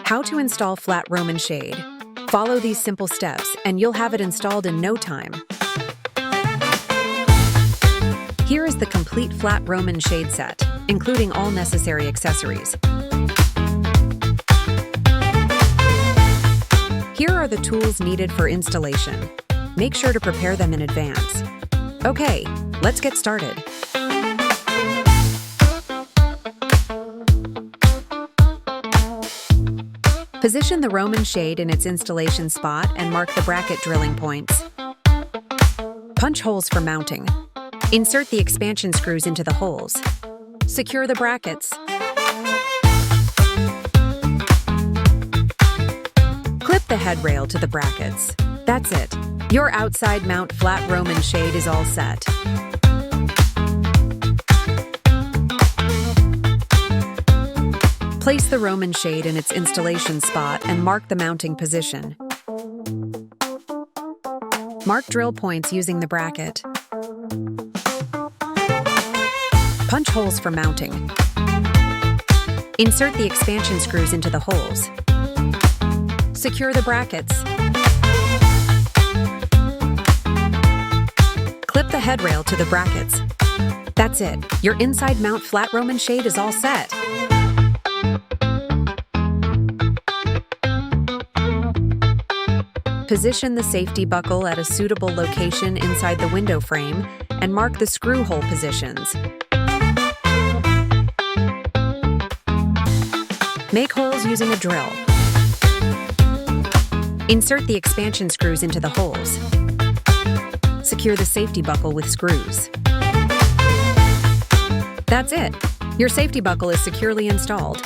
How to install flat Roman shade. Follow these simple steps and you'll have it installed in no time. Here is the complete flat Roman shade set, including all necessary accessories. Here are the tools needed for installation. Make sure to prepare them in advance. Okay, let's get started. Position the Roman shade in its installation spot and mark the bracket drilling points. Punch holes for mounting. Insert the expansion screws into the holes. Secure the brackets. Clip the headrail to the brackets. That's it. Your outside mount flat Roman shade is all set. Place the Roman shade in its installation spot and mark the mounting position. Mark drill points using the bracket. Punch holes for mounting. Insert the expansion screws into the holes. Secure the brackets. Clip the headrail to the brackets. That's it. Your inside mount flat Roman shade is all set. Position the safety buckle at a suitable location inside the window frame and mark the screw hole positions. Make holes using a drill. Insert the expansion screws into the holes. Secure the safety buckle with screws. That's it. Your safety buckle is securely installed.